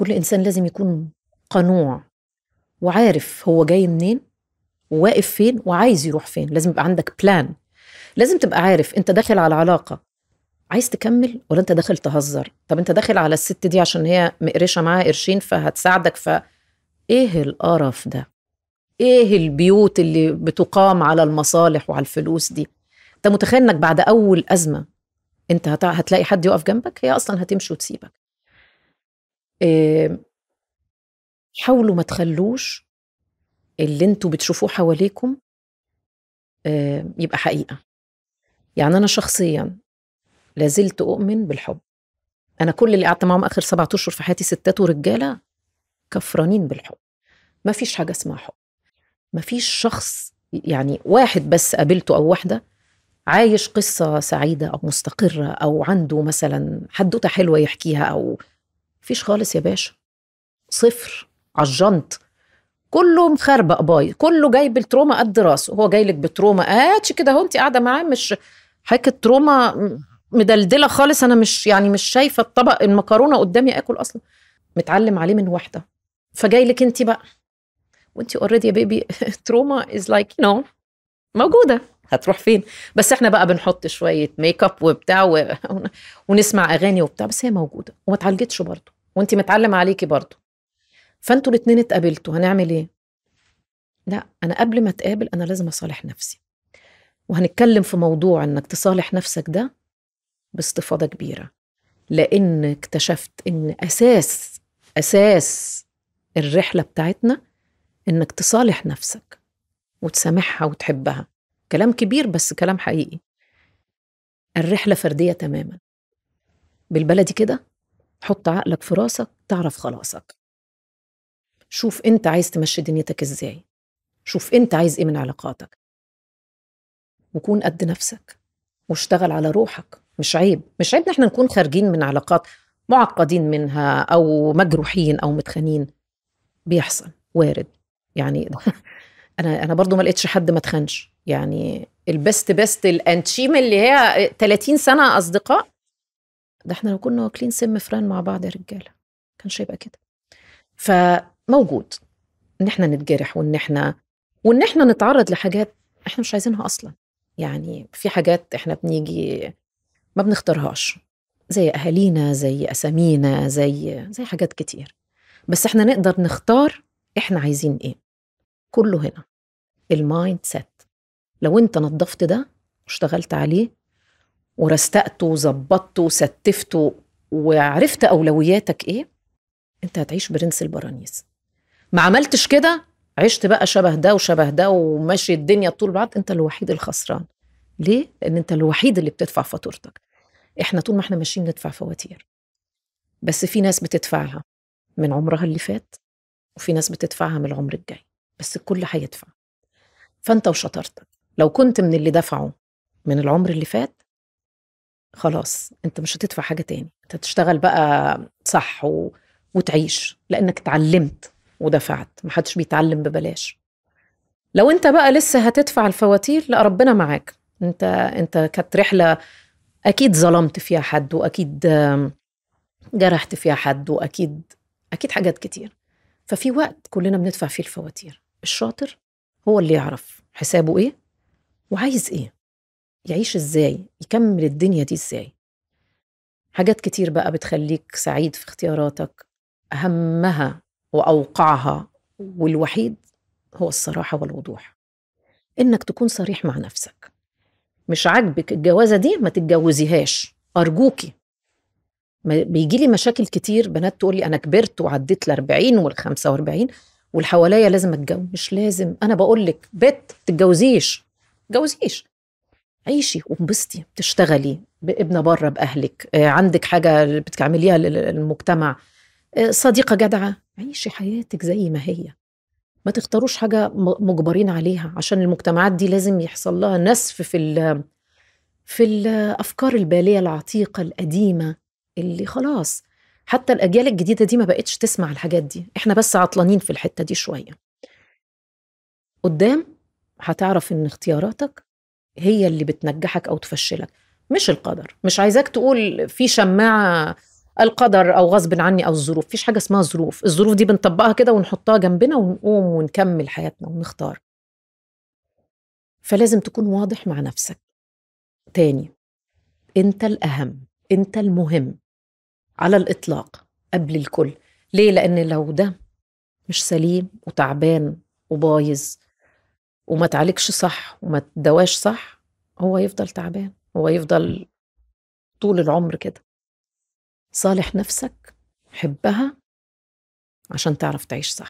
كل إنسان لازم يكون قنوع وعارف هو جاي منين وواقف فين وعايز يروح فين. لازم يبقى عندك بلان. لازم تبقى عارف انت داخل على علاقة عايز تكمل ولا انت داخل تهزر. طب انت داخل على الست دي عشان هي مقرشة معاها قرشين فهتساعدك، ايه القرف ده؟ ايه البيوت اللي بتقام على المصالح وعلى الفلوس دي؟ انت متخيل انك بعد اول أزمة انت هتلاقي حد يقف جنبك؟ هي اصلا هتمشي وتسيبك. إيه، حاولوا ما تخلوش اللي انتوا بتشوفوه حواليكم يبقى حقيقة. يعني أنا شخصيا لازلت أؤمن بالحب. أنا كل اللي قعدت معهم آخر 7 أشهر في حياتي ستات ورجالة كفرانين بالحب. ما فيش حاجة اسمها حب. ما فيش شخص يعني واحد بس قابلته أو واحدة عايش قصة سعيدة أو مستقرة أو عنده مثلا حدوتة حلوة يحكيها، أو فيش خالص يا باشا. صفر عالجنط. كله مخربق باي، كله جاي بالتروما قد راسه. هو جاي لك بتروما كده اهو، انت قاعده معاه مش حكه تروما مدلدله خالص. انا مش شايفه الطبق المكرونه قدامي اكل اصلا. متعلم عليه من واحده، فجاي لك انت بقى وانت اوريدي يا بيبي تروما از لايك موجوده. هتروح فين؟ بس احنا بقى بنحط شويه ميك اب وبتاع ونسمع اغاني وبتاع، بس هي موجوده وما اتعالجتش برضه، وانت متعلم عليكي برضه. فانتوا الاتنين اتقابلتوا، هنعمل ايه؟ لا، أنا قبل ما أتقابل أنا لازم أصالح نفسي. وهنتكلم في موضوع إنك تصالح نفسك ده باستفاضة كبيرة، لأن اكتشفت إن أساس الرحلة بتاعتنا إنك تصالح نفسك وتسامحها وتحبها. كلام كبير بس كلام حقيقي. الرحلة فردية تماما. بالبلدي كده، حط عقلك في راسك تعرف خلاصك. شوف أنت عايز تمشي دنيتك إزاي. شوف أنت عايز إيه من علاقاتك، وكون قد نفسك واشتغل على روحك. مش عيب ان احنا نكون خارجين من علاقات معقدين منها او مجروحين او متخانين. بيحصل، وارد يعني. انا برضو ما لقيتش حد ما تخنش. يعني البست الانتشيم اللي هي 30 سنة اصدقاء، ده احنا لو كنا واكلين سم فران مع بعض يا رجالة كانش هيبقى كده. فموجود ان احنا نتجرح وان احنا نتعرض لحاجات احنا مش عايزينها اصلا. يعني في حاجات احنا بنيجي ما بنختارهاش، زي أهالينا، زي أسامينا، زي حاجات كتير. بس احنا نقدر نختار احنا عايزين ايه. كله هنا المايند سيت. لو انت نظفت ده واشتغلت عليه ورستقته وظبطته وستفته وعرفت أولوياتك ايه، انت هتعيش برنس البرانيس. ما عملتش كده، عشت بقى شبه ده وشبه ده وماشي الدنيا طول بعض، انت الوحيد الخسران. ليه؟ لأن انت الوحيد اللي بتدفع فاتورتك. احنا طول ما احنا ماشيين ندفع فواتير، بس في ناس بتدفعها من عمرها اللي فات وفي ناس بتدفعها من العمر الجاي، بس الكل هيدفع. فانت وشطارتك لو كنت من اللي دفعوا من العمر اللي فات، خلاص انت مش هتدفع حاجة تاني. انت تشتغل بقى صح وتعيش لانك اتعلمت ودفعت. محدش بيتعلم ببلاش. لو انت بقى لسه هتدفع الفواتير، لا ربنا معاك. انت كانت رحلة اكيد ظلمت فيها حد، واكيد جرحت فيها حد، اكيد حاجات كتير. ففي وقت كلنا بندفع فيه الفواتير. الشاطر هو اللي يعرف حسابه ايه وعايز ايه، يعيش ازاي، يكمل الدنيا دي ازاي. حاجات كتير بقى بتخليك سعيد في اختياراتك. اهمها واوقعها والوحيد هو الصراحة والوضوح. انك تكون صريح مع نفسك. مش عاجبك الجوازة دي ما تتجوزيهاش ارجوكي. بيجي لي مشاكل كتير، بنات تقول لي انا كبرت وعديت ال40 وال45 والحواليا لازم اتجوز. مش لازم. انا بقول لك بت تتجوزيش، تتجوزيش. عيشي وانبسطي، بتشتغلي بابنه بره باهلك، عندك حاجه بتعمليها للمجتمع، صديقه جدعه. عيشي حياتك زي ما هي. ما تختاروش حاجه مجبرين عليها، عشان المجتمعات دي لازم يحصل لها نسف في الافكار الباليه العتيقه القديمه اللي خلاص. حتى الاجيال الجديده دي ما بقتش تسمع الحاجات دي. احنا بس عطلانين في الحته دي شويه. قدام هتعرف ان اختياراتك هي اللي بتنجحك او تفشلك، مش القدر. مش عايزاك تقول في شماعه القدر أو غصبٍ عني أو الظروف، ما فيش حاجة اسمها ظروف، الظروف دي بنطبّقها كده ونحطها جنبنا ونقوم ونكمّل حياتنا ونختار. فلازم تكون واضح مع نفسك. تاني، أنت الأهم، أنت المهم على الإطلاق قبل الكل. ليه؟ لأن لو ده مش سليم وتعبان وبايظ وما اتعالجش صح وما اتدواش صح، هو يفضل تعبان، هو يفضل طول العمر كده. صالح نفسك، حبها عشان تعرف تعيش صح.